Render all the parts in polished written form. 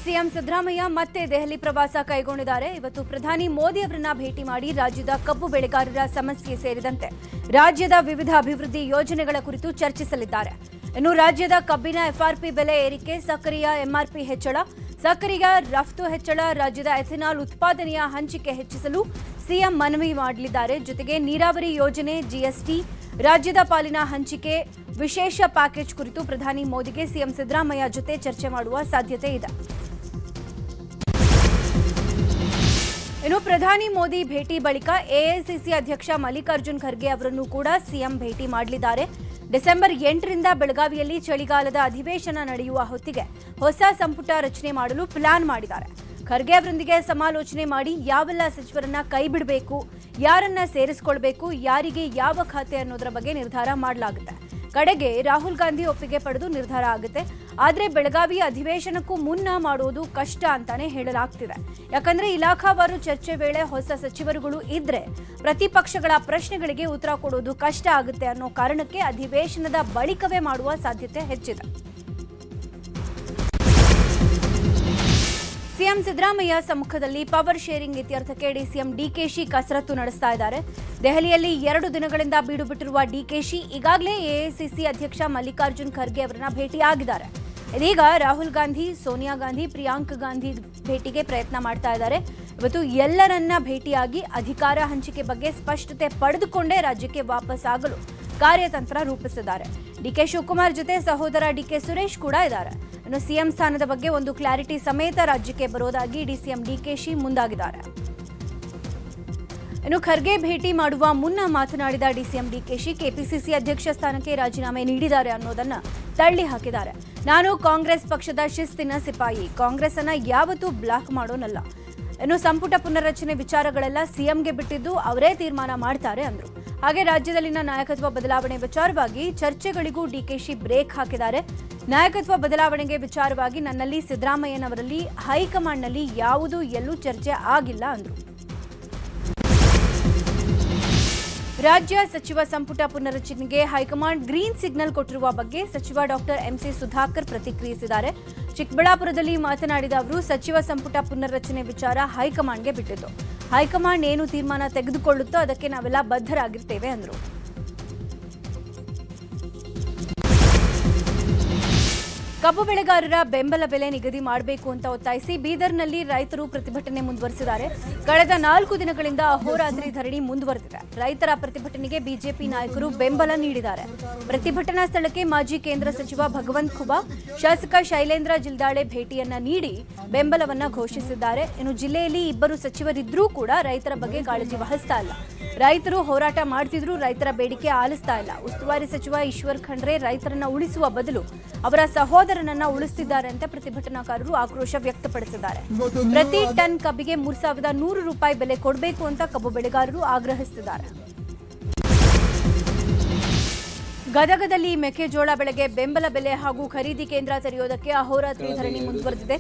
CM Siddaramaiah ಮತ್ತೆ ದೆಹಲಿ ಪ್ರವಾಸ ಕೈಗೊಂಡಿದ್ದಾರೆ. ಇವತ್ತು ಪ್ರಧಾನಿ ಮೋದಿ ಅವರನ್ನ ಭೇಟಿ ಮಾಡಿ ರಾಜ್ಯದ ಕಬ್ಬು ಬೆಳೆಗಾರರ ಸಮಸ್ಯೆ ಸೇರಿದಂತೆ ರಾಜ್ಯದ ವಿವಿಧ ಅಭಿವೃದ್ಧಿ ಯೋಜನೆಗಳ ಕುರಿತು ಚರ್ಚಿಸಲಿದ್ದಾರೆ. ಇನ್ನು ರಾಜ್ಯದ ಕಬ್ಬಿನ ಎಫ್ಆರ್ಪಿ ಬೆಲೆ ಏರಿಕೆ, ಸಕ್ಕರೆಯ ಎಂಆರ್ಪಿ ಹೆಚ್ಚಳ, ಸಕ್ಕರೆಯ ರಫ್ತು ಹೆಚ್ಚಳ, ರಾಜ್ಯದ ಎಥೆನಾಲ್ ಉತ್ಪಾದನೆಯ ಹಂಚಿಕೆ ಹೆಚ್ಚಿಸಲು ಸಿಎಂ ಮನವಿ ಮಾಡಲಿದ್ದಾರೆ. ಜೊತೆಗೆ ನೀರಾವರಿ ಯೋಜನೆ, ಜಿಎಸ್ಟಿ, ರಾಜ್ಯದ ಪಾಲಿನ ಹಂಚಿಕೆ, ವಿಶೇಷ ಪ್ಯಾಕೇಜ್ ಕುರಿತು ಪ್ರಧಾನಿ ಮೋದಿಗೆ ಸಿಎಂ ಸಿದ್ದರಾಮಯ್ಯ ಜೊತೆ ಚರ್ಚೆ ಮಾಡುವ ಸಾಧ್ಯತೆ ಇದೆ. ಇನ್ನು ಪ್ರಧಾನಿ ಮೋದಿ ಭೇಟಿ ಬಳಿಕ ಎಐಸಿಸಿ ಅಧ್ಯಕ್ಷ ಮಲ್ಲಿಕಾರ್ಜುನ್ ಖರ್ಗೆ ಅವರನ್ನು ಕೂಡ ಸಿಎಂ ಭೇಟಿ ಮಾಡಲಿದ್ದಾರೆ. ಡಿಸೆಂಬರ್ 8ರಿಂದ ಬೆಳಗಾವಿಯಲ್ಲಿ ಚಳಿಗಾಲದ ಅಧಿವೇಶನ ನಡೆಯುವ ಹೊತ್ತಿಗೆ ಹೊಸ ಸಂಪುಟ ರಚನೆ ಮಾಡಲು ಪ್ಲಾನ್ ಮಾಡಿದ್ದಾರೆ. ಖರ್ಗೆ ಅವರೊಂದಿಗೆ ಸಮಾಲೋಚನೆ ಮಾಡಿ ಯಾವೆಲ್ಲ ಸಚಿವರನ್ನ ಕೈ ಬಿಡಬೇಕು, ಯಾರನ್ನ ಸೇರಿಸಿಕೊಳ್ಬೇಕು, ಯಾರಿಗೆ ಯಾವ ಖಾತೆ ಅನ್ನೋದರ ಬಗ್ಗೆ ನಿರ್ಧಾರ ಮಾಡಲಾಗುತ್ತೆ. ಕಡೆಗೆ ರಾಹುಲ್ ಗಾಂಧಿ ಒಪ್ಪಿಗೆ ಪಡೆದು ನಿರ್ಧಾರ ಆಗುತ್ತೆ. ಆದರೆ ಬೆಳಗಾವಿ ಅಧಿವೇಶನಕ್ಕೂ ಮುನ್ನ ಮಾಡೋದು ಕಷ್ಟ ಅಂತಾನೆ ಹೇಳಲಾಗ್ತಿದೆ. ಯಾಕಂದ್ರೆ ಇಲಾಖಾವಾರು ಚರ್ಚೆ ವೇಳೆ ಹೊಸ ಸಚಿವರುಗಳು ಇದ್ರೆ ಪ್ರತಿಪಕ್ಷಗಳ ಪ್ರಶ್ನೆಗಳಿಗೆ ಉತ್ತರ ಕೊಡೋದು ಕಷ್ಟ ಆಗುತ್ತೆ ಅನ್ನೋ ಕಾರಣಕ್ಕೆ ಅಧಿವೇಶನದ ಬಳಿಕವೇ ಮಾಡುವ ಸಾಧ್ಯತೆ ಹೆಚ್ಚಿದೆ. ಸಿಎಂ ಸಿದ್ದರಾಮಯ್ಯ ಸಮ್ಮುಖದಲ್ಲಿ ಪವರ್ ಶೇರಿಂಗ್ ಇತ್ಯರ್ಥಕ್ಕೆ ಡಿಸಿಎಂ ಡಿಕೆಶಿ ಕಸರತ್ತು ನಡೆಸ್ತಾ ಇದ್ದಾರೆ. ದೆಹಲಿಯಲ್ಲಿ 2 ದಿನಗಳಿಂದ ಬೀಡು ಬಿಟ್ಟಿರುವ ಡಿಕೆಶಿ ಈಗಾಗಲೇ ಎಐಸಿಸಿ ಅಧ್ಯಕ್ಷ ಮಲ್ಲಿಕಾರ್ಜುನ್ ಖರ್ಗೆ ಅವರನ್ನ ಭೇಟಿಯಾಗಿದ್ದಾರೆ. ಇದೀಗ ರಾಹುಲ್ ಗಾಂಧಿ, ಸೋನಿಯಾ ಗಾಂಧಿ, ಪ್ರಿಯಾಂಕ್ ಗಾಂಧಿ ಭೇಟಿಗೆ ಪ್ರಯತ್ನ ಮಾಡ್ತಾ ಇದ್ದಾರೆ. ಇವತ್ತು ಎಲ್ಲರನ್ನ ಭೇಟಿಯಾಗಿ ಅಧಿಕಾರ ಹಂಚಿಕೆ ಬಗ್ಗೆ ಸ್ಪಷ್ಟತೆ ಪಡೆದುಕೊಂಡೇ ರಾಜ್ಯಕ್ಕೆ ವಾಪಸ್ ಆಗಲು ಕಾರ್ಯತಂತ್ರ ರೂಪಿಸಿದ್ದಾರೆ. ಡಿಕೆ ಶಿವಕುಮಾರ್ ಜೊತೆ ಸಹೋದರ ಡಿಕೆ ಸುರೇಶ್ ಕೂಡ ಇದ್ದಾರೆ. ಇನ್ನು ಸಿಎಂ ಸ್ಥಾನದ ಬಗ್ಗೆ ಒಂದು ಕ್ಲಾರಿಟಿ ಸಮೇತ ರಾಜ್ಯಕ್ಕೆ ಬರೋದಾಗಿ ಡಿಸಿಎಂ ಡಿಕೆಶಿ ಮುಂದಾಗಿದ್ದಾರೆ. ಇನ್ನು ಖರ್ಗೆ ಭೇಟಿ ಮಾಡುವ ಮುನ್ನ ಮಾತನಾಡಿದ ಡಿಸಿಎಂ ಡಿಕೆಶಿ ಕೆಪಿಸಿಸಿ ಅಧ್ಯಕ್ಷ ಸ್ಥಾನಕ್ಕೆ ರಾಜೀನಾಮೆ ನೀಡಿದ್ದಾರೆ ಅನ್ನೋದನ್ನ ತಳ್ಳಿ ಹಾಕಿದ್ದಾರೆ. ನಾನು ಕಾಂಗ್ರೆಸ್ ಪಕ್ಷದ ಶಿಸ್ತಿನ ಸಿಪಾಯಿ, ಕಾಂಗ್ರೆಸ್ ಅನ್ನ ಯಾವತ್ತೂ ಬ್ಲಾಕ್ ಮಾಡೋನಲ್ಲ. ಇನ್ನು ಸಂಪುಟ ಪುನರ್ರಚನೆ ವಿಚಾರಗಳೆಲ್ಲ ಸಿಎಂಗೆ ಬಿಟ್ಟಿದ್ದು, ಅವರೇ ತೀರ್ಮಾನ ಮಾಡ್ತಾರೆ ಅಂದ್ರು. ಹಾಗೆ ರಾಜ್ಯದಲ್ಲಿನ ನಾಯಕತ್ವ ಬದಲಾವಣೆ ವಿಚಾರವಾಗಿ ಚರ್ಚೆಗಳಿಗೂ ಡಿಕೆಶಿ ಬ್ರೇಕ್ ಹಾಕಿದ್ದಾರೆ. ನಾಯಕತ್ವ ಬದಲಾವಣೆಗೆ ವಿಚಾರವಾಗಿ ನನ್ನಲ್ಲಿ, ಸಿದ್ದರಾಮಯ್ಯನವರಲ್ಲಿ ಹೈಕಮಾಂಡ್ನಲ್ಲಿ ಯಾವುದೂ ಎಲ್ಲೂ ಚರ್ಚೆ ಆಗಿಲ್ಲ ಅಂದ್ರು. ರಾಜ್ಯ ಸಚಿವ ಸಂಪುಟ ಪುನರ್ರಚನೆಗೆ ಹೈಕಮಾಂಡ್ ಗ್ರೀನ್ ಸಿಗ್ನಲ್ ಕೊಟ್ಟಿರುವ ಬಗ್ಗೆ ಸಚಿವ ಡಾಕ್ಟರ್ ಎಂಸಿ ಸುಧಾಕರ್ ಪ್ರತಿಕ್ರಿಯಿಸಿದ್ದಾರೆ. ಚಿಕ್ಕಬಳ್ಳಾಪುರದಲ್ಲಿ ಮಾತನಾಡಿದ ಅವರು, ಸಚಿವ ಸಂಪುಟ ಪುನರ್ರಚನೆ ವಿಚಾರ ಹೈಕಮಾಂಡ್ಗೆ ಬಿಟ್ಟಿದ್ದು, ಹೈಕಮಾಂಡ್ ಏನು ತೀರ್ಮಾನ ತೆಗೆದುಕೊಳ್ಳುತ್ತೋ ಅದಕ್ಕೆ ನಾವೆಲ್ಲ ಬದ್ಧರಾಗಿರ್ತೇವೆ ಅಂದರು. ಕಬ್ಬು ಬೆಳೆಗಾರರ ಬೆಂಬಲ ಬೆಲೆ ನಿಗದಿ ಮಾಡಬೇಕು ಅಂತ ಒತ್ತಾಯಿಸಿ ಬೀದರ್ನಲ್ಲಿ ರೈತರು ಪ್ರತಿಭಟನೆ ಮುಂದುವರೆಸಿದ್ದಾರೆ. ಕಳೆದ 4 ದಿನಗಳಿಂದ ಅಹೋರಾತ್ರಿ ಧರಣಿ ಮುಂದುವರೆದಿದೆ. ರೈತರ ಪ್ರತಿಭಟನೆಗೆ ಬಿಜೆಪಿ ನಾಯಕರು ಬೆಂಬಲ ನೀಡಿದ್ದಾರೆ. ಪ್ರತಿಭಟನಾ ಸ್ಥಳಕ್ಕೆ ಮಾಜಿ ಕೇಂದ್ರ ಸಚಿವ ಭಗವಂತ್ ಖುಬಾ, ಶಾಸಕ ಶೈಲೇಂದ್ರ ಜಿಲ್ದಾಳೆ ಭೇಟಿಯನ್ನ ನೀಡಿ ಬೆಂಬಲವನ್ನ ಘೋಷಿಸಿದ್ದಾರೆ. ಇನ್ನು ಜಿಲ್ಲೆಯಲ್ಲಿ 2 ಸಚಿವರಿದ್ರೂ ಕೂಡ ರೈತರ ಬಗ್ಗೆ ಕಾಳಜಿ ವಹಿಸ್ತಾ ಇಲ್ಲ. ರೈತರು ಹೋರಾಟ ಮಾಡ್ತಿದ್ರು, ರೈತರ ಬೇಡಿಕೆ ಆಲಿಸ್ತಾ ಇಲ್ಲ. ಉಸ್ತುವಾರಿ ಸಚಿವ ಈಶ್ವರ್ ಖಂಡ್ರೆ ರೈತರನ್ನ ಉಳಿಸುವ ಬದಲು ಅವರ ಸಹೋದರನನ್ನ ಉಳಿಸುತ್ತಿದ್ದಾರೆ ಅಂತ ಪ್ರತಿಭಟನಾಕಾರರು ಆಕ್ರೋಶ ವ್ಯಕ್ತಪಡಿಸಿದ್ದಾರೆ. ಪ್ರತಿ ಟನ್ ಕಬ್ಬಿಗೆ 3,100 ರೂಪಾಯಿ ಬೆಲೆ ಕೊಡಬೇಕು ಅಂತ ಕಬ್ಬು ಬೆಳೆಗಾರರು ಆಗ್ರಹಿಸಿದ್ದಾರೆ. ಗದಗದಲ್ಲಿ ಮೆಕ್ಕೆಜೋಳ ಬೆಳೆಗೆ ಬೆಂಬಲ ಬೆಲೆ ಹಾಗೂ ಖರೀದಿ ಕೇಂದ್ರ ತೆರೆಯೋದಕ್ಕೆ ಅಹೋರಾತ್ರಿ ಧರಣಿ ಮುಂದುವರೆದಿದೆ.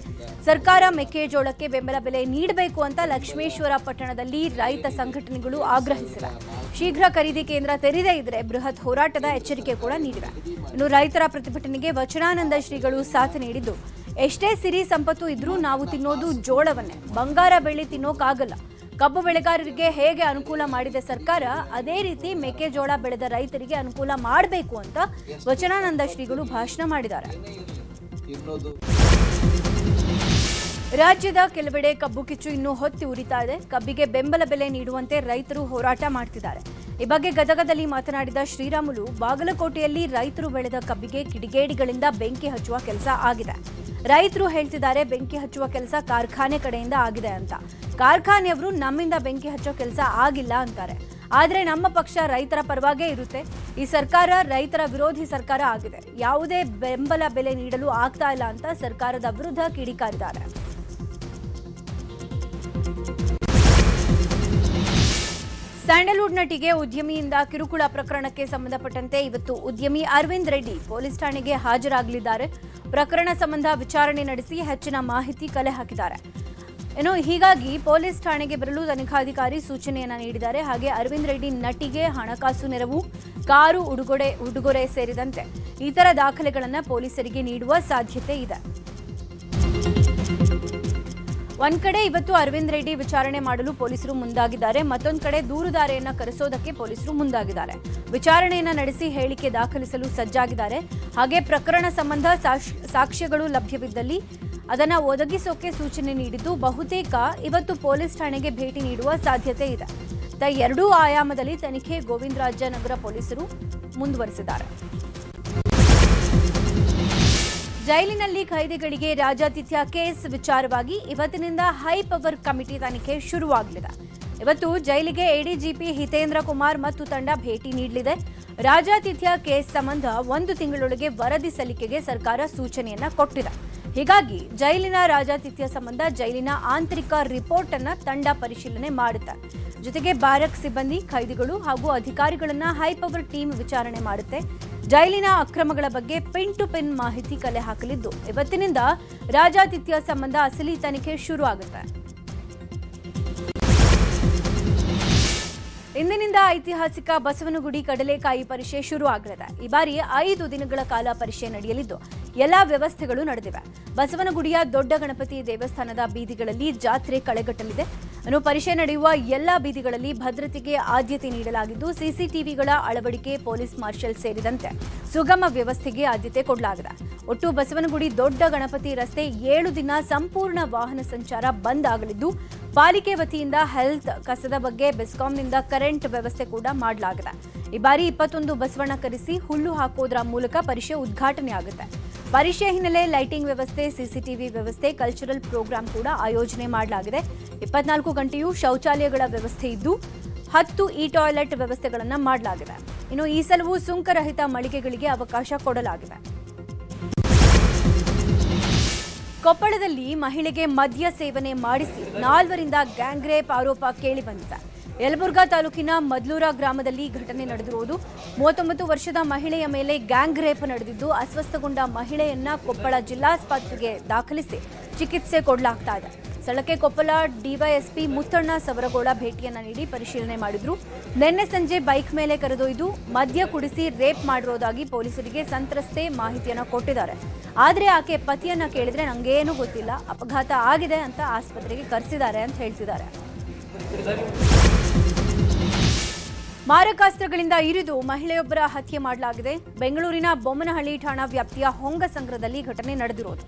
ಸರ್ಕಾರ ಮೆಕ್ಕೆಜೋಳಕ್ಕೆ ಬೆಂಬಲ ಬೆಲೆ ನೀಡಬೇಕು ಅಂತ ಲಕ್ಷ್ಮೇಶ್ವರ ಪಟ್ಟಣದಲ್ಲಿ ರೈತ ಸಂಘಟನೆಗಳು ಆಗ್ರಹಿಸಿವೆ. ಶೀಘ್ರ ಖರೀದಿ ಕೇಂದ್ರ ತೆರೆದೇ ಇದ್ರೆ ಬೃಹತ್ ಹೋರಾಟದ ಎಚ್ಚರಿಕೆ ಕೂಡ ನೀಡಿವೆ. ಇನ್ನು ರೈತರ ಪ್ರತಿಭಟನೆಗೆ ವಚನಾನಂದ ಶ್ರೀಗಳು ಸಾಥ್ ನೀಡಿದ್ದು, ಎಷ್ಟೇ ಸಿರಿ ಸಂಪತ್ತು ಇದ್ರೂ ನಾವು ತಿನ್ನೋದು ಜೋಳವನ್ನೇ, ಬಂಗಾರ ಬೆಳ್ಳಿ ತಿನ್ನೋಕ್ಕಾಗಲ್ಲ. ಕಬ್ಬು ಬೆಳೆಗಾರರಿಗೆ ಹೇಗೆ ಅನುಕೂಲ ಮಾಡಿದೆ ಸರ್ಕಾರ, ಅದೇ ರೀತಿ ಮೆಕ್ಕೆಜೋಳ ಬೆಳೆದ ರೈತರಿಗೆ ಅನುಕೂಲ ಮಾಡಬೇಕು ಅಂತ ವಚನಾನಂದ ಶ್ರೀಗಳು ಭಾಷಣ ಮಾಡಿದ್ದಾರೆ. ರಾಜ್ಯದ ಕೆಲವೆಡೆ ಕಬ್ಬು ಕಿಚ್ಚು ಇನ್ನೂ ಹೊತ್ತಿ ಉರಿತಾ ಇದೆ. ಕಬ್ಬಿಗೆ ಬೆಂಬಲ ಬೆಲೆ ನೀಡುವಂತೆ ರೈತರು ಹೋರಾಟ ಮಾಡ್ತಿದ್ದಾರೆ. ಈ ಬಗ್ಗೆ ಗದಗದಲ್ಲಿ ಮಾತನಾಡಿದ ಶ್ರೀರಾಮುಲು, ಬಾಗಲಕೋಟೆಯಲ್ಲಿ ರೈತರು ಬೆಳೆದ ಕಬ್ಬಿಗೆ ಕಿಡಿಗೇಡಿಗಳಿಂದ ಬೆಂಕಿ ಹಚ್ಚುವ ಕೆಲಸ ಆಗಿದೆ. ರೈತರು ಹೇಳ್ತಿದ್ದಾರೆ ಬೆಂಕಿ ಹಚ್ಚುವ ಕೆಲಸ ಕಾರ್ಖಾನೆ ಕಡೆಯಿಂದ ಆಗಿದೆ ಅಂತ. ಕಾರ್ಖಾನೆಯವರು ನಮ್ಮಿಂದ ಬೆಂಕಿ ಹಚ್ಚೋ ಕೆಲಸ ಆಗಿಲ್ಲ ಅಂತಾರೆ. ಆದರೆ ನಮ್ಮ ಪಕ್ಷ ರೈತರ ಪರವಾಗೇ ಇರುತ್ತೆ. ಈ ಸರ್ಕಾರ ರೈತರ ವಿರೋಧಿ ಸರ್ಕಾರ ಆಗಿದೆ. ಯಾವುದೇ ಬೆಂಬಲ ಬೆಲೆ ನೀಡಲು ಆಗ್ತಾ ಇಲ್ಲ ಅಂತ ಸರ್ಕಾರದ ವಿರುದ್ಧ ಕಿಡಿಕಾರಿದ್ದಾರೆ. ಸ್ಯಾಂಡಲ್ವುಡ್ ನಟಿಗೆ ಉದ್ಯಮಿಯಿಂದ ಕಿರುಕುಳ ಪ್ರಕರಣಕ್ಕೆ ಸಂಬಂಧಪಟ್ಟಂತೆ ಇವತ್ತು ಉದ್ಯಮಿ ಅರವಿಂದ್ ರೆಡ್ಡಿ ಪೊಲೀಸ್ ಠಾಣೆಗೆ ಹಾಜರಾಗಲಿದ್ದಾರೆ. ಪ್ರಕರಣ ಸಂಬಂಧ ವಿಚಾರಣೆ ನಡೆಸಿ ಹೆಚ್ಚಿನ ಮಾಹಿತಿ ಕಲೆ ಹಾಕಿದ್ದಾರೆ. ಹೀಗಾಗಿ ಪೊಲೀಸ್ ಠಾಣೆಗೆ ಬರಲು ತನಿಖಾಧಿಕಾರಿ ಸೂಚನೆಯನ್ನ ನೀಡಿದ್ದಾರೆ. ಹಾಗೆ ಅರವಿಂದ್ ರೆಡ್ಡಿ ನಟಿಗೆ ಹಣಕಾಸು ನೆರವು, ಕಾರು, ಉಡುಗೊರೆ ಸೇರಿದಂತೆ ಇತರ ದಾಖಲೆಗಳನ್ನು ಪೊಲೀಸರಿಗೆ ನೀಡುವ ಸಾಧ್ಯತೆ ಇದೆ. ಒಂದ್ ಕಡೆ ಇವತ್ತು ಅರವಿಂದ್ ರೆಡ್ಡಿ ವಿಚಾರಣೆ ಮಾಡಲು ಪೊಲೀಸರು ಮುಂದಾಗಿದ್ದಾರೆ, ಮತ್ತೊಂದು ಕಡೆ ದೂರುದಾರೆಯನ್ನ ಕರೆಸೋದಕ್ಕೆ ಪೊಲೀಸರು ಮುಂದಾಗಿದ್ದಾರೆ. ವಿಚಾರಣೆಯನ್ನ ನಡೆಸಿ ಹೇಳಿಕೆ ದಾಖಲಿಸಲು ಸಜ್ಜಾಗಿದ್ದಾರೆ. ಹಾಗೆ ಪ್ರಕರಣ ಸಂಬಂಧ ಸಾಕ್ಷ್ಯಗಳು ಲಭ್ಯವಿದ್ದಲ್ಲಿ ಅದನ್ನ ಒದಗಿಸೋಕೆ ಸೂಚನೆ ನೀಡಿದ್ದು ಬಹುತೇಕ ಇವತ್ತು ಪೊಲೀಸ್ ಠಾಣೆಗೆ ಭೇಟಿ ನೀಡುವ ಸಾಧ್ಯತೆ ಇದೆ. ಎರಡೂ ಆಯಾಮದಲ್ಲಿ ತನಿಖೆ ಗೋವಿಂದರಾಜನಗರ ಪೊಲೀಸರು ಮುಂದುವರೆಸಿದ್ದಾರೆ. ಜೈಲಿನಲ್ಲಿ ಖೈದಿಗಳಿಗೆ ರಾಜಾತಿಥ್ಯ ಕೇಸ್ ವಿಚಾರವಾಗಿ ಇವತ್ತಿನಿಂದ ಹೈ ಪವರ್ ಕಮಿಟಿ ತನಿಖೆ ಶುರುವಾಗಲಿದೆ. ಇವತ್ತು ಜೈಲಿಗೆ ಎಡಿಜಿಪಿ ಹಿತೇಂದ್ರ ಕುಮಾರ್ ಮತ್ತು ತಂಡ ಭೇಟಿ ನೀಡಲಿದೆ. ರಾಜಾತಿಥ್ಯ ಕೇಸ್ ಸಂಬಂಧ 1 ತಿಂಗಳೊಳಗೆ ವರದಿ ಸಲ್ಲಿಕೆಗೆ ಸರ್ಕಾರ ಸೂಚನೆಯನ್ನ ಕೊಟ್ಟಿದೆ. ಹೀಗಾಗಿ ಜೈಲಿನ ರಾಜಾತಿಥ್ಯ ಸಂಬಂಧ ಜೈಲಿನ ಆಂತರಿಕ ರಿಪೋರ್ಟ್ ಅನ್ನ ತಂಡ ಪರಿಶೀಲನೆ ಮಾಡುತ್ತೆ. ಜೊತೆಗೆ ಬ್ಯಾರಕ್ ಸಿಬ್ಬಂದಿ, ಖೈದಿಗಳು ಹಾಗೂ ಅಧಿಕಾರಿಗಳನ್ನ ಹೈ ಪವರ್ ಟೀಮ್ ವಿಚಾರಣೆ ಮಾಡುತ್ತೆ. ಜೈಲಿನ ಅಕ್ರಮಗಳ ಬಗ್ಗೆ ಪಿನ್ ಟು ಪಿನ್ ಮಾಹಿತಿ ಕಲೆ ಹಾಕಲಿದ್ದು ಇವತ್ತಿನಿಂದ ರಾಜಾತಿಥ್ಯ ಸಂಬಂಧ ಅಸಲಿ ತನಿಖೆ ಶುರು ಆಗುತ್ತೆ. ಇಂದಿನಿಂದ ಐತಿಹಾಸಿಕ ಬಸವನಗುಡಿ ಕಡಲೆಕಾಯಿ ಪರಿಷೆ ಶುರು ಆಗಲಿದೆ. ಈ ಬಾರಿ 5 ದಿನಗಳ ಕಾಲ ಪರಿಷೆ ನಡೆಯಲಿದ್ದು ಎಲ್ಲಾ ವ್ಯವಸ್ಥೆಗಳು ನಡೆದಿವೆ. ಬಸವನಗುಡಿಯ ದೊಡ್ಡ ಗಣಪತಿ ದೇವಸ್ಥಾನದ ಬೀದಿಗಳಲ್ಲಿ ಜಾತ್ರೆ ಕಳೆಗಟ್ಟಲಿದೆ. ಪರಿಷೆ ನಡೆಯುವ ಎಲ್ಲಾ ಬೀದಿಗಳಲ್ಲಿ ಭದ್ರತೆಗೆ ಆದ್ಯತೆ ನೀಡಲಾಗಿದ್ದು ಸಿಸಿಟಿವಿಗಳ ಅಳವಡಿಕೆ, ಪೊಲೀಸ್ ಮಾರ್ಷಲ್ ಸೇರಿದಂತೆ ಸುಗಮ ವ್ಯವಸ್ಥೆಗೆ ಆದ್ಯತೆ ಕೊಡಲಾಗಿದೆ. ಒಟ್ಟು ಬಸವನಗುಡಿ ದೊಡ್ಡ ಗಣಪತಿ ರಸ್ತೆ 7 ದಿನ ಸಂಪೂರ್ಣ ವಾಹನ ಸಂಚಾರ ಬಂದ್ ಆಗಲಿದ್ದು ಪಾಲಿಕೆ ವತಿಯಿಂದ ಹೆಲ್ತ್, ಕಸದ ಬಗ್ಗೆ ಬೆಸ್ಕಾಂನಿಂದ ಕರೆಂಟ್ ವ್ಯವಸ್ಥೆ ಕೂಡ ಮಾಡಲಾಗಿದೆ. ಈ ಬಾರಿ 21 ಬಸವಣ್ಣ ಕರೆಸಿ ಹುಲ್ಲು ಹಾಕೋದ್ರ ಮೂಲಕ ಪರಿಷೆ ಉದ್ಘಾಟನೆ ಆಗುತ್ತೆ. ಪರಿಷೆ ಹಿನ್ನೆಲೆ ಲೈಟಿಂಗ್ ವ್ಯವಸ್ಥೆ, ಸಿಸಿಟಿವಿ ವ್ಯವಸ್ಥೆ, ಕಲ್ಚರಲ್ ಪ್ರೋಗ್ರಾಂ ಕೂಡ ಆಯೋಜನೆ ಮಾಡಲಾಗಿದೆ. 24 ಗಂಟೆಯೂ ಶೌಚಾಲಯಗಳ ವ್ಯವಸ್ಥೆ ಇದ್ದು 10 ಟಾಯ್ಲೆಟ್ ವ್ಯವಸ್ಥೆಗಳನ್ನು ಮಾಡಲಾಗಿದೆ. ಇನ್ನು ಈ ಸಲವೂ ಸುಂಕರಹಿತ ಮಳಿಗೆಗಳಿಗೆ ಅವಕಾಶ ಕೊಡಲಾಗಿದೆ. ಕೊಪ್ಪಳದಲ್ಲಿ ಮಹಿಳೆಗೆ ಮದ್ಯ ಸೇವನೆ ಮಾಡಿಸಿ 4ರಿಂದ ಗ್ಯಾಂಗ್ ರೇಪ್ ಆರೋಪ ಕೇಳಿಬಂದಿದೆ. ಯಲಬುರ್ಗಾ ತಾಲೂಕಿನ ಮದ್ಲೂರ ಗ್ರಾಮದಲ್ಲಿ ಘಟನೆ ನಡೆದಿರುವುದು. 39 ವರ್ಷದ ಮಹಿಳೆಯ ಮೇಲೆ ಗ್ಯಾಂಗ್ ರೇಪ್ ನಡೆದಿದ್ದು ಅಸ್ವಸ್ಥಗೊಂಡ ಮಹಿಳೆಯನ್ನ ಕೊಪ್ಪಳ ಜಿಲ್ಲಾಸ್ಪತ್ರೆಗೆ ದಾಖಲಿಸಿ ಚಿಕಿತ್ಸೆ ಕೊಡಲಾಗ್ತಾ ಇದೆ. ಸ್ಥಳಕ್ಕೆ ಕೊಪ್ಪಳ ಡಿವೈಎಸ್ಪಿ ಮುತ್ತಣ್ಣ ಸವರಗೋಳ ಭೇಟಿಯನ್ನ ನೀಡಿ ಪರಿಶೀಲನೆ ಮಾಡಿದ್ರು. ನಿನ್ನೆ ಸಂಜೆ ಬೈಕ್ ಮೇಲೆ ಕರೆದೊಯ್ದು ಮದ್ಯ ಕುಡಿಸಿ ರೇಪ್ ಮಾಡಿರೋದಾಗಿ ಪೊಲೀಸರಿಗೆ ಸಂತ್ರಸ್ತೆ ಮಾಹಿತಿಯನ್ನ ಕೊಟ್ಟಿದ್ದಾರೆ. ಆದ್ರೆ ಆಕೆ ಪತಿಯನ್ನ ಕೇಳಿದ್ರೆ ನಂಗೇನು ಗೊತ್ತಿಲ್ಲ, ಅಪಘಾತ ಆಗಿದೆ ಅಂತ ಆಸ್ಪತ್ರೆಗೆ ಕರೆಸಿದ್ದಾರೆ ಅಂತ ಹೇಳ್ತಿದ್ದಾರೆ. ಮಾರಕಾಸ್ತ್ರಗಳಿಂದ ಇರಿದು ಮಹಿಳೆಯೊಬ್ಬರ ಹತ್ಯೆ ಮಾಡಲಾಗಿದೆ. ಬೆಂಗಳೂರಿನ ಬೊಮ್ಮನಹಳ್ಳಿ ಠಾಣಾ ವ್ಯಾಪ್ತಿಯ ಹೊಂಗಸಂದ್ರದಲ್ಲಿ ಘಟನೆ ನಡೆದಿರೋದು.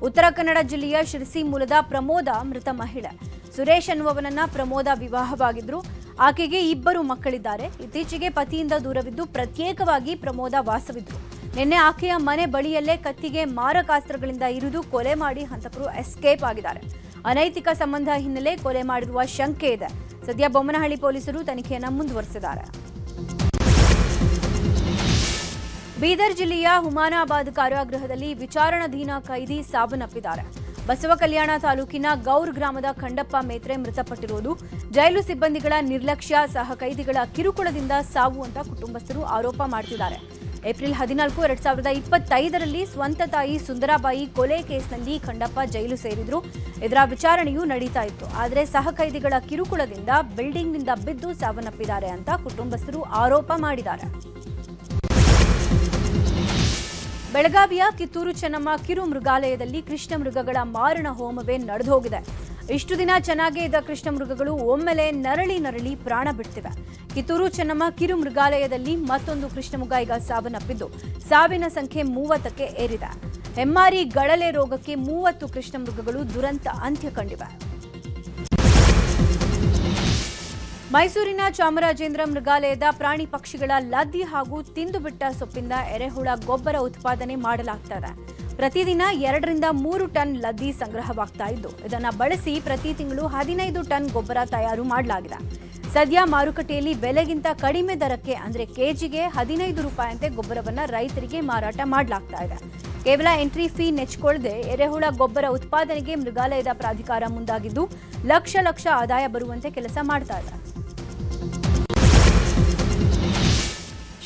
ಉತ್ತರ ಕನ್ನಡ ಜಿಲ್ಲೆಯ ಶಿರಸಿ ಮೂಲದ ಪ್ರಮೋದ ಮೃತ ಮಹಿಳೆ. ಸುರೇಶ್ ಅನ್ನುವವನನ್ನ ಪ್ರಮೋದ ವಿವಾಹವಾಗಿದ್ರು. ಆಕೆಗೆ 2 ಮಕ್ಕಳಿದ್ದಾರೆ. ಇತ್ತೀಚೆಗೆ ಪತಿಯಿಂದ ದೂರವಿದ್ದು ಪ್ರತ್ಯೇಕವಾಗಿ ಪ್ರಮೋದ ವಾಸವಿದ್ರು. ನಿನ್ನೆ ಆಕೆಯ ಮನೆ ಬಳಿಯಲ್ಲೇ ಕತ್ತಿಗೆ ಮಾರಕಾಸ್ತ್ರಗಳಿಂದ ಇರಿದು ಕೊಲೆ ಮಾಡಿ ಹಂತಕರು ಎಸ್ಕೇಪ್ ಆಗಿದ್ದಾರೆ. ಅನೈತಿಕ ಸಂಬಂಧ ಹಿನ್ನೆಲೆ ಕೊಲೆ ಮಾಡಿರುವ ಶಂಕೆ ಇದೆ. ಸದ್ಯ ಬೊಮ್ಮನಹಳ್ಳಿ ಪೊಲೀಸರು ತನಿಖೆಯನ್ನು ಮುಂದುವರೆಸಿದ್ದಾರೆ. ಬೀದರ್ ಜಿಲ್ಲೆಯ ಹುಮಾನಾಬಾದ್ ಕಾರಾಗೃಹದಲ್ಲಿ ವಿಚಾರಣಾಧೀನ ಕೈದಿ ಸಾವನ್ನಪ್ಪಿದ್ದಾರೆ. ಬಸವ ಕಲ್ಯಾಣ ತಾಲೂಕಿನ ಗೌರ್ ಗ್ರಾಮದ ಖಂಡಪ್ಪ ಮೇತ್ರೆ ಮೃತಪಟ್ಟಿರುವುದು ಜೈಲು ಸಿಬ್ಬಂದಿಗಳ ನಿರ್ಲಕ್ಷ್ಯ, ಸಹ ಕೈದಿಗಳ ಕಿರುಕುಳದಿಂದ ಸಾವು ಅಂತ ಕುಟುಂಬಸ್ಥರು ಆರೋಪ ಮಾಡುತ್ತಿದ್ದಾರೆ. ಏಪ್ರಿಲ್ 14, 2025ರಲ್ಲಿ ಸ್ವಂತ ತಾಯಿ ಸುಂದರಾಬಾಯಿ ಕೊಲೆ ಕೇಸ್ನಲ್ಲಿ ಖಂಡಪ್ಪ ಜೈಲು ಸೇರಿದ್ರು. ಇದರ ವಿಚಾರಣೆಯೂ ನಡೀತಾ ಇತ್ತು. ಆದರೆ ಸಹ ಕೈದಿಗಳ ಕಿರುಕುಳದಿಂದ ಬಿಲ್ಡಿಂಗ್ನಿಂದ ಬಿದ್ದು ಸಾವನ್ನಪ್ಪಿದ್ದಾರೆ ಅಂತ ಕುಟುಂಬಸ್ಥರು ಆರೋಪ ಮಾಡಿದ್ದಾರೆ. ಬೆಳಗಾವಿಯ ಕಿತ್ತೂರು ಚೆನ್ನಮ್ಮ ಕಿರು ಮೃಗಾಲಯದಲ್ಲಿ ಕೃಷ್ಣ ಮೃಗಗಳ ಮಾರಣ ಹೋಮವೇ ನಡೆದೋಗಿದೆ. ಇಷ್ಟು ದಿನ ಚೆನ್ನಾಗೇ ಇದ್ದ ಕೃಷ್ಣ ಮೃಗಗಳು ಒಮ್ಮೆಲೆ ನರಳಿ ಪ್ರಾಣ ಬಿಡ್ತಿವೆ. ಕಿತ್ತೂರು ಚೆನ್ನಮ್ಮ ಕಿರು ಮೃಗಾಲಯದಲ್ಲಿ ಮತ್ತೊಂದು ಕೃಷ್ಣಮೃಗ ಈಗ ಸಾವನ್ನಪ್ಪಿದ್ದು ಸಾವಿನ ಸಂಖ್ಯೆ 30ಕ್ಕೆ ಏರಿದೆ. ಹೆಮ್ಮಾರಿ ಗಳಲೆ ರೋಗಕ್ಕೆ 30 ಕೃಷ್ಣ ಮೃಗಗಳು ದುರಂತ ಅಂತ್ಯ ಕಂಡಿವೆ. ಮೈಸೂರಿನ ಚಾಮರಾಜೇಂದ್ರ ಮೃಗಾಲಯದ ಪ್ರಾಣಿ ಪಕ್ಷಿಗಳ ಲದ್ದಿ ಹಾಗೂ ತಿಂದುಬಿಟ್ಟ ಸೊಪ್ಪಿಂದ ಎರೆಹುಳ ಗೊಬ್ಬರ ಉತ್ಪಾದನೆ ಮಾಡಲಾಗ್ತದೆ. ಪ್ರತಿದಿನ 2ರಿಂದ 3 ಟನ್ ಲದ್ದಿ ಸಂಗ್ರಹವಾಗ್ತಾ ಇದ್ದು ಇದನ್ನು ಬಳಸಿ ಪ್ರತಿ ತಿಂಗಳು 15 ಟನ್ ಗೊಬ್ಬರ ತಯಾರು ಮಾಡಲಾಗಿದೆ. ಸದ್ಯ ಮಾರುಕಟ್ಟೆಯಲ್ಲಿ ಬೆಲೆಗಿಂತ ಕಡಿಮೆ ದರಕ್ಕೆ ಅಂದರೆ ಕೆಜಿಗೆ 15 ರೂಪಾಯಿಯಂತೆ ಗೊಬ್ಬರವನ್ನು ರೈತರಿಗೆ ಮಾರಾಟ ಮಾಡಲಾಗ್ತಾ ಇದೆ. ಕೇವಲ ಎಂಟ್ರಿ ಫೀ ನೆಚ್ಚಿಕೊಳ್ಳದೆ ಎರೆಹುಳ ಗೊಬ್ಬರ ಉತ್ಪಾದನೆಗೆ ಮೃಗಾಲಯದ ಪ್ರಾಧಿಕಾರ ಮುಂದಾಗಿದ್ದು ಲಕ್ಷ ಆದಾಯ ಬರುವಂತೆ ಕೆಲಸ ಮಾಡ್ತಾ ಇದೆ.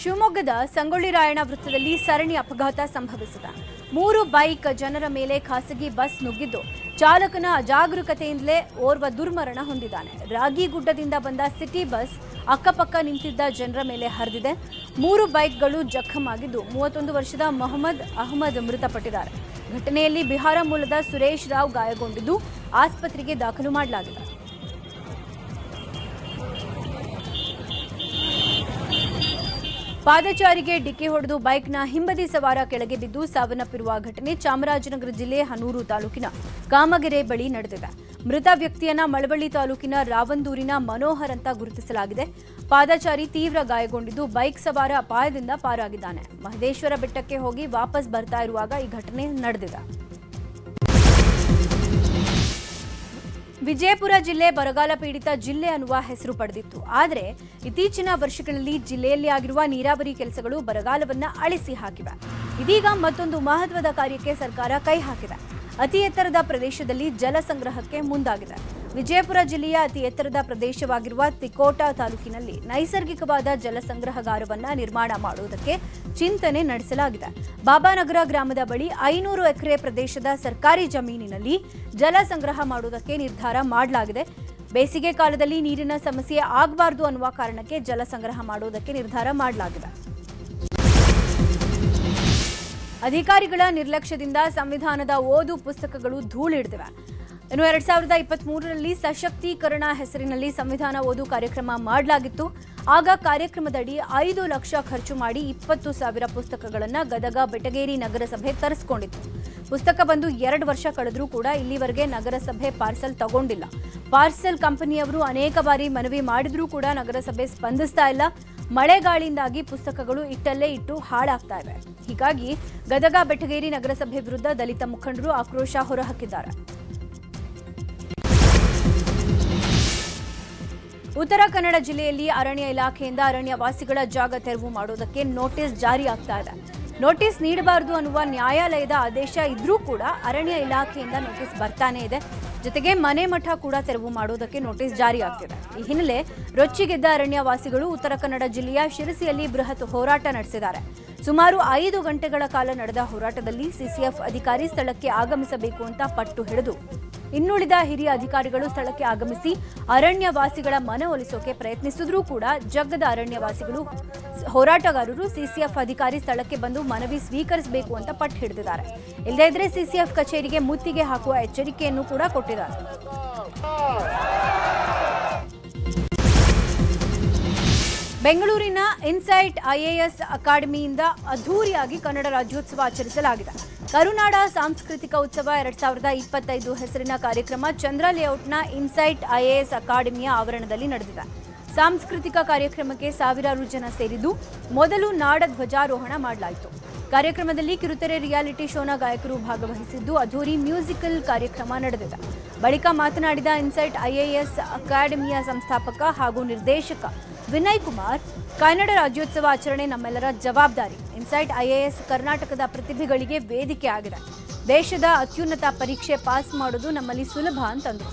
ಶಿವಮೊಗ್ಗದ ಸಂಗೊಳ್ಳಿ ರಾಯಣ್ಣ ವೃತ್ತದಲ್ಲಿ ಸರಣಿ ಅಪಘಾತ ಸಂಭವಿಸಿದೆ. 3 ಬೈಕ್ ಜನರ ಮೇಲೆ ಖಾಸಗಿ ಬಸ್ ನುಗ್ಗಿದ್ದು ಚಾಲಕನ ಅಜಾಗರೂಕತೆಯಿಂದಲೇ ಓರ್ವ ದುರ್ಮರಣ ಹೊಂದಿದ್ದಾನೆ. ರಾಗಿಗುಡ್ಡದಿಂದ ಬಂದ ಸಿಟಿ ಬಸ್ ಅಕ್ಕಪಕ್ಕ ನಿಂತಿದ್ದ ಜನರ ಮೇಲೆ ಹರಿದಿದೆ. 3 ಬೈಕ್ಗಳು ಜಖಂ ಆಗಿದ್ದು 31 ವರ್ಷದ ಮೊಹಮ್ಮದ್ ಅಹಮದ್ ಮೃತಪಟ್ಟಿದ್ದಾರೆ. ಘಟನೆಯಲ್ಲಿ ಬಿಹಾರ ಮೂಲದ ಸುರೇಶ್ ರಾವ್ ಗಾಯಗೊಂಡಿದ್ದು ಆಸ್ಪತ್ರೆಗೆ ದಾಖಲು ಮಾಡಲಾಗಿದೆ. ಪಾದಚಾರಿಗೆ ಡಿಕ್ಕಿ ಹೊಡೆದು ಬೈಕ್ನ ಹಿಂಬದಿ ಸವಾರ ಕೆಳಗೆ ಬಿದ್ದು ಸಾವನ್ನಪ್ಪಿರುವ ಘಟನೆ ಚಾಮರಾಜನಗರ ಜಿಲ್ಲೆ ಹನೂರು ತಾಲೂಕಿನ ಕಾಮಗೆರೆ ಬಳಿ ನಡೆದಿದೆ. ಮೃತ ವ್ಯಕ್ತಿಯನ್ನ ಮಳವಳ್ಳಿ ತಾಲೂಕಿನ ರಾವಂದೂರಿನ ಮನೋಹರ್ ಅಂತ ಗುರುತಿಸಲಾಗಿದೆ. ಪಾದಚಾರಿ ತೀವ್ರ ಗಾಯಗೊಂಡಿದ್ದು ಬೈಕ್ ಸವಾರ ಅಪಾಯದಿಂದ ಪಾರಾಗಿದ್ದಾನೆ. ಮಹದೇಶ್ವರ ಬೆಟ್ಟಕ್ಕೆ ಹೋಗಿ ವಾಪಸ್ ಬರ್ತಾ ಇರುವಾಗ ಈ ಘಟನೆ ನಡೆದಿದೆ. ವಿಜಯಪುರ ಜಿಲ್ಲೆ ಬರಗಾಲ ಪೀಡಿತ ಜಿಲ್ಲೆ ಅನ್ನುವ ಹೆಸರು ಪಡೆದಿತ್ತು. ಆದರೆ ಇತ್ತೀಚಿನ ವರ್ಷಗಳಲ್ಲಿ ಜಿಲ್ಲೆಯಲ್ಲಿ ಆಗಿರುವ ನೀರಾವರಿ ಕೆಲಸಗಳು ಬರಗಾಲವನ್ನ ಅಳಿಸಿ ಹಾಕಿವೆ. ಇದೀಗ ಮತ್ತೊಂದು ಮಹತ್ವದ ಕಾರ್ಯಕ್ಕೆ ಸರ್ಕಾರ ಕೈ ಹಾಕಿದೆ. ಅತಿ ಎತ್ತರದ ಪ್ರದೇಶದಲ್ಲಿ ಜಲ ಸಂಗ್ರಹಕ್ಕೆ ಮುಂದಾಗಿದೆ. ವಿಜಯಪುರ ಜಿಲ್ಲೆಯ ಅತಿ ಎತ್ತರದ ಪ್ರದೇಶವಾಗಿರುವ ತಿಕೋಟ ತಾಲೂಕಿನಲ್ಲಿ ನೈಸರ್ಗಿಕವಾದ ಜಲ ಸಂಗ್ರಹಗಾರವನ್ನ ನಿರ್ಮಾಣ ಮಾಡುವುದಕ್ಕೆ ಚಿಂತನೆ ನಡೆಸಲಾಗಿದೆ. ಬಾಬಾನಗರ ಗ್ರಾಮದ ಬಳಿ 500 ಎಕರೆ ಪ್ರದೇಶದ ಸರ್ಕಾರಿ ಜಮೀನಿನಲ್ಲಿ ಜಲ ಸಂಗ್ರಹ ಮಾಡುವುದಕ್ಕೆ ನಿರ್ಧಾರ ಮಾಡಲಾಗಿದೆ. ಬೇಸಿಗೆ ಕಾಲದಲ್ಲಿ ನೀರಿನ ಸಮಸ್ಯೆ ಆಗಬಾರದು ಅನ್ನುವ ಕಾರಣಕ್ಕೆ ಜಲ ಸಂಗ್ರಹ ಮಾಡುವುದಕ್ಕೆ ನಿರ್ಧಾರ ಮಾಡಲಾಗಿದೆ. ಅಧಿಕಾರಿಗಳ ನಿರ್ಲಕ್ಷ್ಯದಿಂದ ಸಂವಿಧಾನದ ಓದು ಪುಸ್ತಕಗಳು ಧೂಳಿಡಿದಿವೆ. ಇನ್ನು 2023ರಲ್ಲಿ ಸಶಕ್ತೀಕರಣ ಹೆಸರಿನಲ್ಲಿ ಸಂವಿಧಾನ ಓದು ಕಾರ್ಯಕ್ರಮ ಮಾಡಲಾಗಿತ್ತು. ಆಗ ಕಾರ್ಯಕ್ರಮದಡಿ 5 ಲಕ್ಷ ಖರ್ಚು ಮಾಡಿ 20,000 ಪುಸ್ತಕಗಳನ್ನು ಗದಗ ಬೆಟಗೇರಿ ನಗರಸಭೆ ತರಿಸಿಕೊಂಡಿತ್ತು. ಪುಸ್ತಕ ಬಂದು 2 ವರ್ಷ ಕಳೆದರೂ ಕೂಡ ಇಲ್ಲಿವರೆಗೆ ನಗರಸಭೆ ಪಾರ್ಸಲ್ ತಗೊಂಡಿಲ್ಲ. ಪಾರ್ಸಲ್ ಕಂಪನಿಯವರು ಅನೇಕ ಬಾರಿ ಮನವಿ ಮಾಡಿದ್ರೂ ಕೂಡ ನಗರಸಭೆ ಸ್ಪಂದಿಸ್ತಾ ಇಲ್ಲ. ಮಳೆಗಾಳಿಯಿಂದಾಗಿ ಪುಸ್ತಕಗಳು ಇಟ್ಟಲ್ಲೇ ಇಟ್ಟು ಹಾಳಾಗ್ತಾ ಇವೆ. ಹೀಗಾಗಿ ಗದಗ ಬೆಟಗೇರಿ ನಗರಸಭೆ ವಿರುದ್ಧ ದಲಿತ ಮುಖಂಡರು ಆಕ್ರೋಶ ಹೊರಹಾಕಿದ್ದಾರೆ. ಉತ್ತರ ಕನ್ನಡ ಜಿಲ್ಲೆಯಲ್ಲಿ ಅರಣ್ಯ ಇಲಾಖೆಯಿಂದ ಅರಣ್ಯವಾಸಿಗಳ ಜಾಗ ತೆರವು ಮಾಡುವುದಕ್ಕೆ ನೋಟಿಸ್ ಜಾರಿ ಆಗ್ತಾ ಇದೆ. ನೋಟಿಸ್ ನೀಡಬಾರದು ಅನ್ನುವ ನ್ಯಾಯಾಲಯದ ಆದೇಶ ಇದ್ರೂ ಕೂಡ ಅರಣ್ಯ ಇಲಾಖೆಯಿಂದ ನೋಟಿಸ್ ಬರ್ತಾನೆ ಇದೆ. ಜೊತೆಗೆ ಮನೆ ಮಠ ಕೂಡ ತೆರವು ಮಾಡುವುದಕ್ಕೆ ನೋಟಿಸ್ ಜಾರಿ ಆಗ್ತಿದೆ. ಈ ಹಿನ್ನೆಲೆ ರೊಚ್ಚಿಗೆದ್ದ ಅರಣ್ಯವಾಸಿಗಳು ಉತ್ತರ ಕನ್ನಡ ಜಿಲ್ಲೆಯ ಶಿರಸಿಯಲ್ಲಿ ಬೃಹತ್ ಹೋರಾಟ ನಡೆಸಿದ್ದಾರೆ. ಸುಮಾರು 5 ಗಂಟೆಗಳ ಕಾಲ ನಡೆದ ಹೋರಾಟದಲ್ಲಿ ಸಿಸಿಎಫ್ ಅಧಿಕಾರಿ ಸ್ಥಳಕ್ಕೆ ಆಗಮಿಸಬೇಕು ಅಂತ ಪಟ್ಟು ಹಿಡಿದು ಇನ್ನುಳಿದ ಹಿರಿಯ ಅಧಿಕಾರಿಗಳು ಸ್ಥಳಕ್ಕೆ ಆಗಮಿಸಿ ಅರಣ್ಯವಾಸಿಗಳ ಮನವೊಲಿಸೋಕೆ ಪ್ರಯತ್ನಿಸಿದ್ರೂ ಕೂಡ ಜಗ್ಗದ ಅರಣ್ಯವಾಸಿಗಳು ಹೋರಾಟಗಾರರು ಸಿಸಿಎಫ್ ಅಧಿಕಾರಿ ಸ್ಥಳಕ್ಕೆ ಬಂದು ಮನವಿ ಸ್ವೀಕರಿಸಬೇಕು ಅಂತ ಪಟ್ಟು ಹಿಡಿದಿದ್ದಾರೆ. ಇಲ್ಲದೇ ಇದ್ರೆ ಸಿಸಿಎಫ್ ಕಚೇರಿಗೆ ಮುತ್ತಿಗೆ ಹಾಕುವ ಎಚ್ಚರಿಕೆಯನ್ನು ಕೂಡ ಕೊಟ್ಟಿದ್ದಾರೆ. ಬೆಂಗಳೂರಿನ ಇನ್ಸೈಟ್ ಐಎಎಸ್ ಅಕಾಡೆಮಿಯಿಂದ ಅದ್ಧೂರಿಯಾಗಿ ಕನ್ನಡ ರಾಜ್ಯೋತ್ಸವ ಆಚರಿಸಲಾಗಿದೆ. ಕರುನಾಡ ಸಾಂಸ್ಕೃತಿಕ ಉತ್ಸವ 2025 ಹೆಸರಿನ ಕಾರ್ಯಕ್ರಮ ಚಂದ್ರ ಲೇಔಟ್ನ ಇನ್ಸೈಟ್ ಐಎಎಸ್ ಅಕಾಡೆಮಿಯ ಆವರಣದಲ್ಲಿ ನಡೆದಿದೆ. ಸಾಂಸ್ಕೃತಿಕ ಕಾರ್ಯಕ್ರಮಕ್ಕೆ ಸಾವಿರಾರು ಜನ ಸೇರಿದ್ದು ಮೊದಲು ನಾಡ ಧ್ವಜಾರೋಹಣ ಮಾಡಲಾಯಿತು. ಕಾರ್ಯಕ್ರಮದಲ್ಲಿ ಕಿರುತೆರೆ ರಿಯಾಲಿಟಿ ಶೋನ ಗಾಯಕರು ಭಾಗವಹಿಸಿದ್ದು ಅದ್ಧೂರಿ ಮ್ಯೂಸಿಕಲ್ ಕಾರ್ಯಕ್ರಮ ನಡೆದಿದೆ. ಬಳಿಕ ಮಾತನಾಡಿದ ಇನ್ಸೈಟ್ ಐಎಎಸ್ ಅಕಾಡೆಮಿಯ ಸಂಸ್ಥಾಪಕ ಹಾಗೂ ನಿರ್ದೇಶಕ ವಿನಯ್ ಕುಮಾರ್, ಕನ್ನಡ ರಾಜ್ಯೋತ್ಸವ ಆಚರಣೆ ನಮ್ಮೆಲ್ಲರ ಜವಾಬ್ದಾರಿ. ಇನ್ಸೈಟ್ ಐಎಎಸ್ ಕರ್ನಾಟಕದ ಪ್ರತಿಭೆಗಳಿಗೆ ವೇದಿಕೆ ಆಗಿದೆ. ದೇಶದ ಅತ್ಯುನ್ನತ ಪರೀಕ್ಷೆ ಪಾಸ್ ಮಾಡೋದು ನಮ್ಮಲ್ಲಿ ಸುಲಭ ಅಂತಂದರು.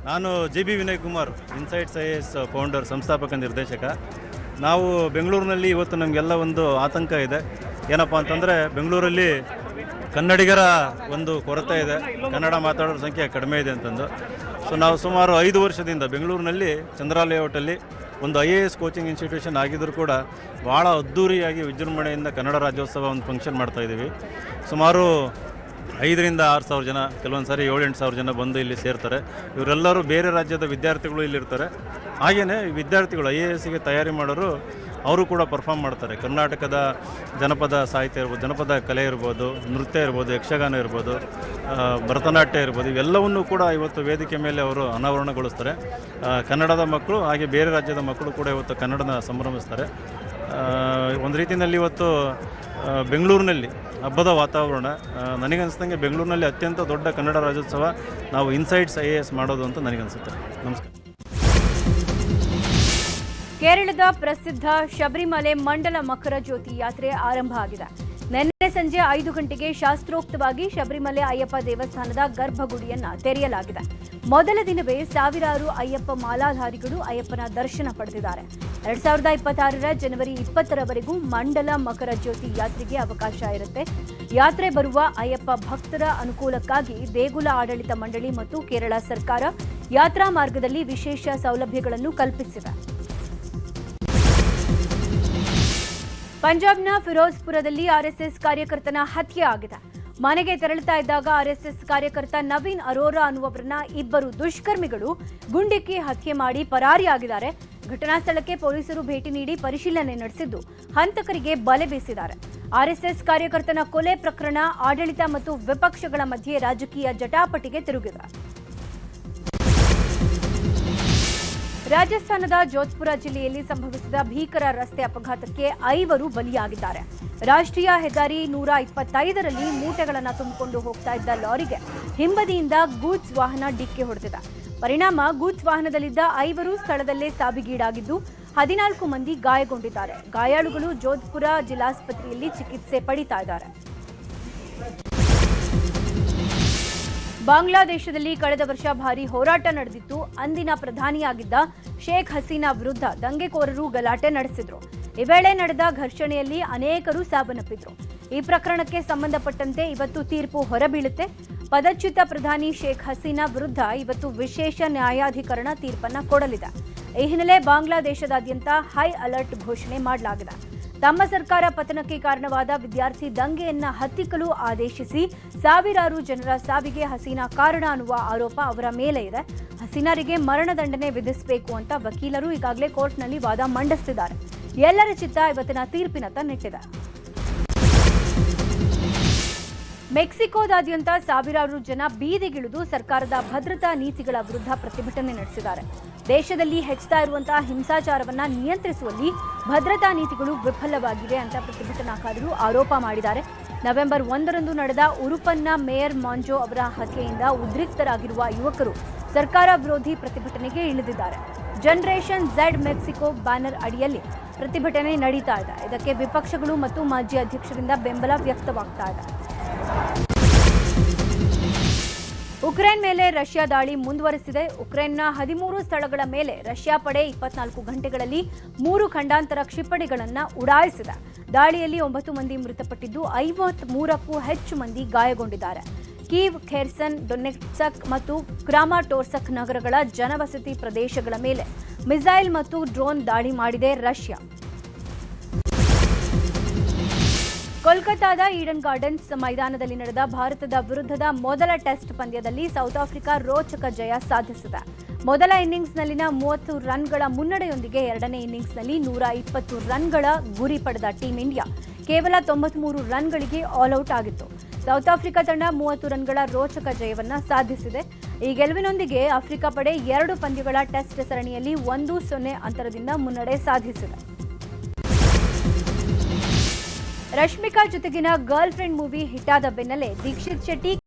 ನಾನು JB Vinay Kumar, insights IAS founder, ಸಂಸ್ಥಾಪಕ ನಿರ್ದೇಶಕ. ನಾವು ಬೆಂಗಳೂರಿನಲ್ಲಿ ಇವತ್ತು ನಮಗೆಲ್ಲ ಒಂದು ಆತಂಕ ಇದೆ. ಏನಪ್ಪ ಅಂತಂದರೆ ಬೆಂಗಳೂರಲ್ಲಿ ಕನ್ನಡಿಗರ ಒಂದು ಕೊರತೆ ಇದೆ, ಕನ್ನಡ ಮಾತಾಡೋರ ಸಂಖ್ಯೆ ಕಡಿಮೆ ಇದೆ ಅಂತಂದು. ಸೊ ನಾವು ಸುಮಾರು 5 ವರ್ಷದಿಂದ ಬೆಂಗಳೂರಿನಲ್ಲಿ ಚಂದ್ರ ಲೇಔಟಲ್ಲಿ ಒಂದು IAS ಕೋಚಿಂಗ್ ಇನ್ಸ್ಟಿಟ್ಯೂಷನ್ ಆಗಿದ್ದರೂ ಕೂಡ ಭಾಳ ಅದ್ಧೂರಿಯಾಗಿ ವಿಜೃಂಭಣೆಯಿಂದ ಕನ್ನಡ ರಾಜ್ಯೋತ್ಸವ ಒಂದು ಫಂಕ್ಷನ್ ಮಾಡ್ತಾಯಿದ್ದೀವಿ. ಸುಮಾರು 5,000 to 6,000 ಜನ, ಕೆಲವೊಂದು ಸಾರಿ 7,000 to 8,000 ಜನ ಬಂದು ಇಲ್ಲಿ ಸೇರ್ತಾರೆ. ಇವರೆಲ್ಲರೂ ಬೇರೆ ರಾಜ್ಯದ ವಿದ್ಯಾರ್ಥಿಗಳು ಇಲ್ಲಿರ್ತಾರೆ. ಹಾಗೆಯೇ ವಿದ್ಯಾರ್ಥಿಗಳು IASಗೆ ತಯಾರಿ ಮಾಡೋರು ಅವರು ಕೂಡ ಪರ್ಫಾರ್ಮ್ ಮಾಡ್ತಾರೆ. ಕರ್ನಾಟಕದ ಜನಪದ ಸಾಹಿತ್ಯ ಇರ್ಬೋದು, ಜನಪದ ಕಲೆ ಇರ್ಬೋದು, ನೃತ್ಯ ಇರ್ಬೋದು, ಯಕ್ಷಗಾನ ಇರ್ಬೋದು, ಭರತನಾಟ್ಯ ಇರ್ಬೋದು, ಇವೆಲ್ಲವನ್ನೂ ಕೂಡ ಇವತ್ತು ವೇದಿಕೆ ಮೇಲೆ ಅವರು ಅನಾವರಣಗೊಳಿಸ್ತಾರೆ. ಕನ್ನಡದ ಮಕ್ಕಳು ಹಾಗೆ ಬೇರೆ ರಾಜ್ಯದ ಮಕ್ಕಳು ಕೂಡ ಇವತ್ತು ಕನ್ನಡನ ಸಂಭ್ರಮಿಸ್ತಾರೆ. ಒಂದು ರೀತಿಯಲ್ಲಿ ಇವತ್ತು ಬೆಂಗಳೂರಿನಲ್ಲಿ ಹಬ್ಬದ ವಾತಾವರಣ. ನನಗನ್ನಿಸ್ದಂಗೆ ಬೆಂಗಳೂರಿನಲ್ಲಿ ಅತ್ಯಂತ ದೊಡ್ಡ ಕನ್ನಡ ರಾಜ್ಯೋತ್ಸವ ನಾವು ಇನ್ಸೈಟ್ಸ್ IAS ಮಾಡೋದು ಅಂತ ನನಗನ್ಸುತ್ತೆ. ನಮಸ್ಕಾರ. ಕೇರಳದ ಪ್ರಸಿದ್ಧ ಶಬರಿಮಲೆ ಮಂಡಲ ಮಕರ ಜ್ಯೋತಿ ಯಾತ್ರೆ ಆರಂಭ ಆಗಿದೆ. ನಿನ್ನೆ ಸಂಜೆ 5 ಗಂಟೆಗೆ ಶಾಸ್ತ್ರೋಕ್ತವಾಗಿ ಶಬರಿಮಲೆ ಅಯ್ಯಪ್ಪ ದೇವಸ್ಥಾನದ ಗರ್ಭಗುಡಿಯನ್ನ ತೆರೆಯಲಾಗಿದೆ. ಮೊದಲ ದಿನವೇ ಸಾವಿರಾರು ಅಯ್ಯಪ್ಪ ಮಾಲಾಧಾರಿಗಳು ಅಯ್ಯಪ್ಪನ ದರ್ಶನ ಪಡೆದಿದ್ದಾರೆ. 2026ರ ಜನವರಿ 20ರವರೆಗೂ ಮಂಡಲ ಮಕರ ಜ್ಯೋತಿ ಯಾತ್ರೆಗೆ ಅವಕಾಶ ಇರುತ್ತೆ. ಯಾತ್ರೆ ಬರುವ ಅಯ್ಯಪ್ಪ ಭಕ್ತರ ಅನುಕೂಲಕ್ಕಾಗಿ ದೇಗುಲ ಆಡಳಿತ ಮಂಡಳಿ ಮತ್ತು ಕೇರಳ ಸರ್ಕಾರ ಯಾತ್ರಾ ಮಾರ್ಗದಲ್ಲಿ ವಿಶೇಷ ಸೌಲಭ್ಯಗಳನ್ನು ಕಲ್ಪಿಸಿದೆ. ಪಂಜಾಬ್ನ ಫಿರೋಜ್ಪುರದಲ್ಲಿ ಆರ್ಎಸ್ಎಸ್ ಕಾರ್ಯಕರ್ತನ ಹತ್ಯೆ ಆಗಿದೆ. ಮನೆಗೆ ತೆರಳುತ್ತಾ ಇದ್ದಾಗ ಆರ್ಎಸ್ಎಸ್ ಕಾರ್ಯಕರ್ತ ನವೀನ್ ಅರೋರಾ ಅನ್ನುವರನ್ನ ಇಬ್ಬರು ದುಷ್ಕರ್ಮಿಗಳು ಗುಂಡಿಕ್ಕಿ ಹತ್ಯೆ ಮಾಡಿ ಪರಾರಿಯಾಗಿದ್ದಾರೆ. ಘಟನಾ ಸ್ಥಳಕ್ಕೆ ಪೊಲೀಸರು ಭೇಟಿ ನೀಡಿ ಪರಿಶೀಲನೆ ನಡೆಸಿದ್ದು ಹಂತಕರಿಗೆ ಬಲೆ ಬೀಸಿದ್ದಾರೆ. ಆರ್ಎಸ್ಎಸ್ ಕಾರ್ಯಕರ್ತನ ಕೊಲೆ ಪ್ರಕರಣ ಆಡಳಿತ ಮತ್ತು ವಿಪಕ್ಷಗಳ ಮಧ್ಯೆ ರಾಜಕೀಯ ಜಟಾಪಟಿಗೆ ತಿರುಗಿದೆ. ರಾಜಸ್ಥಾನದ ಜೋಧ್ಪುರ ಜಿಲ್ಲೆಯಲ್ಲಿ ಸಂಭವಿಸಿದ ಭೀಕರ ರಸ್ತೆ ಅಪಘಾತಕ್ಕೆ 5 ಬಲಿಯಾಗಿದ್ದಾರೆ. ರಾಷ್ಟ್ರೀಯ ಹೆದ್ದಾರಿ 125ರಲ್ಲಿ ಮೂಟೆಗಳನ್ನು ತುಂಬಿಕೊಂಡು ಹೋಗ್ತಾ ಇದ್ದ ಲಾರಿಗೆ ಹಿಂಬದಿಯಿಂದ ಗೂಡ್ಸ್ ವಾಹನ ಡಿಕ್ಕಿ ಹೊಡೆದಿದೆ. ಪರಿಣಾಮ ಗೂಡ್ಸ್ ವಾಹನದಲ್ಲಿದ್ದ 5 ಸ್ಥಳದಲ್ಲೇ ಸಾವಿಗೀಡಾಗಿದ್ದು 14 ಮಂದಿ ಗಾಯಗೊಂಡಿದ್ದಾರೆ. ಗಾಯಾಳುಗಳು ಜೋಧ್ಪುರ ಜಿಲ್ಲಾಸ್ಪತ್ರೆಯಲ್ಲಿ ಚಿಕಿತ್ಸೆ ಪಡಿತಾ ಇದ್ದಾರೆ. ಬಾಂಗ್ಲಾದೇಶದಲ್ಲಿ ಕಳೆದ ವರ್ಷ ಭಾರೀ ಹೋರಾಟ ನಡೆದಿತ್ತು. ಅಂದಿನ ಪ್ರಧಾನಿಯಾಗಿದ್ದ ಶೇಖ್ ಹಸೀನಾ ವಿರುದ್ಧ ದಂಗೆಕೋರರು ಗಲಾಟೆ ನಡೆಸಿದ್ರು. ಈ ವೇಳೆ ನಡೆದ ಘರ್ಷಣೆಯಲ್ಲಿ ಅನೇಕರು ಸಾವನ್ನಪ್ಪಿದ್ರು. ಈ ಪ್ರಕರಣಕ್ಕೆ ಸಂಬಂಧಪಟ್ಟಂತೆ ಇವತ್ತು ತೀರ್ಪು ಹೊರಬೀಳುತ್ತೆ. ಪದಚ್ಯುತ ಪ್ರಧಾನಿ ಶೇಖ್ ಹಸೀನಾ ವಿರುದ್ಧ ಇವತ್ತು ವಿಶೇಷ ನ್ಯಾಯಾಧಿಕರಣ ತೀರ್ಪನ್ನ ಕೊಡಲಿದೆ. ಈ ಹಿನ್ನೆಲೆ ಬಾಂಗ್ಲಾದೇಶದಾದ್ಯಂತ ಹೈ ಅಲರ್ಟ್ ಘೋಷಣೆ ಮಾಡಲಾಗಿದೆ. ತಮ್ಮ ಸರ್ಕಾರ ಪತನಕ್ಕೆ ಕಾರಣವಾದ ವಿದ್ಯಾರ್ಥಿ ದಂಗೆಯನ್ನ ಹತ್ತಿಕ್ಕಲು ಆದೇಶಿಸಿ ಸಾವಿರಾರು ಜನರ ಸಾವಿಗೆ ಹಸೀನಾ ಕಾರಣ ಅನ್ನುವ ಆರೋಪ ಅವರ ಮೇಲೆ ಇದೆ. ಹಸೀನಾರಿಗೆ ಮರಣದಂಡನೆ ವಿಧಿಸಬೇಕು ಅಂತ ವಕೀಲರು ಈಗಾಗಲೇ ಕೋರ್ಟ್ನಲ್ಲಿ ವಾದ ಮಂಡಿಸುತ್ತಿದ್ದಾರೆ. ಎಲ್ಲರ ಚಿತ್ತ ಇವತ್ತಿನ ತೀರ್ಪಿನತ್ತ ನೆಟ್ಟಿದೆ. ಮೆಕ್ಸಿಕೋದಾದ್ಯಂತ ಸಾವಿರಾರು ಜನ ಬೀದಿಗಿಳಿದು ಸರ್ಕಾರದ ಭದ್ರತಾ ನೀತಿಗಳ ವಿರುದ್ಧ ಪ್ರತಿಭಟನೆ ನಡೆಸಿದ್ದಾರೆ. ದೇಶದಲ್ಲಿ ಹೆಚ್ಚುತ್ತಾ ಇರುವಂತಹ ಹಿಂಸಾಚಾರವನ್ನ ನಿಯಂತ್ರಿಸುವಲ್ಲಿ ಭದ್ರತಾ ನೀತಿಗಳು ವಿಫಲವಾಗಿವೆ ಅಂತ ಪ್ರತಿಭಟನಾಕಾರರು ಆರೋಪ ಮಾಡಿದ್ದಾರೆ. ನವೆಂಬರ್ 1ರಂದು ನಡೆದ ಉರುಪನ್ನ ಮೇಯರ್ ಮಾಂಜೋ ಅವರ ಹತ್ಯೆಯಿಂದ ಉದ್ರಿಕ್ತರಾಗಿರುವ ಯುವಕರು ಸರ್ಕಾರ ವಿರೋಧಿ ಪ್ರತಿಭಟನೆಗೆ ಇಳಿದಿದ್ದಾರೆ. ಜನರೇಷನ್ ಝೆಡ್ ಮೆಕ್ಸಿಕೋ ಬ್ಯಾನರ್ ಅಡಿಯಲ್ಲಿ ಪ್ರತಿಭಟನೆ ನಡೀತಾ ಇದೆ. ಇದಕ್ಕೆ ವಿಪಕ್ಷಗಳು ಮತ್ತು ಮಾಜಿ ಅಧ್ಯಕ್ಷರಿಂದ ಬೆಂಬಲ ವ್ಯಕ್ತವಾಗ್ತಾ ಇದೆ. ಉಕ್ರೇನ್ ಮೇಲೆ ರಷ್ಯಾ ದಾಳಿ ಮುಂದುವರೆಸಿದೆ. ಉಕ್ರೇನ್ನ 13 ಸ್ಥಳಗಳ ಮೇಲೆ ರಷ್ಯಾ ಪಡೆ 24 ಗಂಟೆಗಳಲ್ಲಿ 3 ಖಂಡಾಂತರ ಕ್ಷಿಪಣಿಗಳನ್ನು ಉಡಾಯಿಸಿದೆ. ದಾಳಿಯಲ್ಲಿ 9 ಮಂದಿ ಮೃತಪಟ್ಟಿದ್ದು 53ಕ್ಕೂ ಹೆಚ್ಚು ಮಂದಿ ಗಾಯಗೊಂಡಿದ್ದಾರೆ. ಕೀವ್, ಖೆರ್ಸನ್, ಡೊನೆಟ್ಸ್ಕ್ ಮತ್ತು ಕ್ರಾಮಾಟೋರ್ಸ್ಕ್ ನಗರಗಳ ಜನವಸತಿ ಪ್ರದೇಶಗಳ ಮೇಲೆ ಮಿಸೈಲ್ ಮತ್ತು ಡ್ರೋನ್ ದಾಳಿ ಮಾಡಿದೆ ರಷ್ಯಾ. ಕೋಲ್ಕತಾದ ಈಡನ್ ಗಾರ್ಡನ್ಸ್ ಮೈದಾನದಲ್ಲಿ ನಡೆದ ಭಾರತದ ವಿರುದ್ಧದ ಮೊದಲ ಟೆಸ್ಟ್ ಪಂದ್ಯದಲ್ಲಿ ಸೌತ್ ಆಫ್ರಿಕಾ ರೋಚಕ ಜಯ ಸಾಧಿಸಿದೆ. ಮೊದಲ ಇನ್ನಿಂಗ್ಸ್ನಲ್ಲಿನ 30 ರನ್ಗಳ ಮುನ್ನಡೆಯೊಂದಿಗೆ ಎರಡನೇ ಇನ್ನಿಂಗ್ಸ್ನಲ್ಲಿ 120 ರನ್ಗಳ ಗುರಿ ಪಡೆದ ಟೀಂ ಇಂಡಿಯಾ ಕೇವಲ 93 ರನ್ಗಳಿಗೆ ಆಲ್ಔಟ್ ಆಗಿತ್ತು. ಸೌತ್ ಆಫ್ರಿಕಾ ತಂಡ 30 ರನ್ಗಳ ರೋಚಕ ಜಯವನ್ನ ಸಾಧಿಸಿದೆ. ಈ ಗೆಲುವಿನೊಂದಿಗೆ ಆಫ್ರಿಕಾ ಪಡೆ 2 ಪಂದ್ಯಗಳ ಟೆಸ್ಟ್ ಸರಣಿಯಲ್ಲಿ 1-0 ಅಂತರದಿಂದ ಮುನ್ನಡೆ ಸಾಧಿಸಿದೆ. ರಶ್ಮಿಕಾ ಜೊತೆಗಿನ ಗರ್ಲ್ ಫ್ರೆಂಡ್ ಮೂವಿ ಹಿಟ್ ಆದ ಬೆನ್ನಲ್ಲೇ ದೀಕ್ಷಿತ್ ಶೆಟ್ಟಿ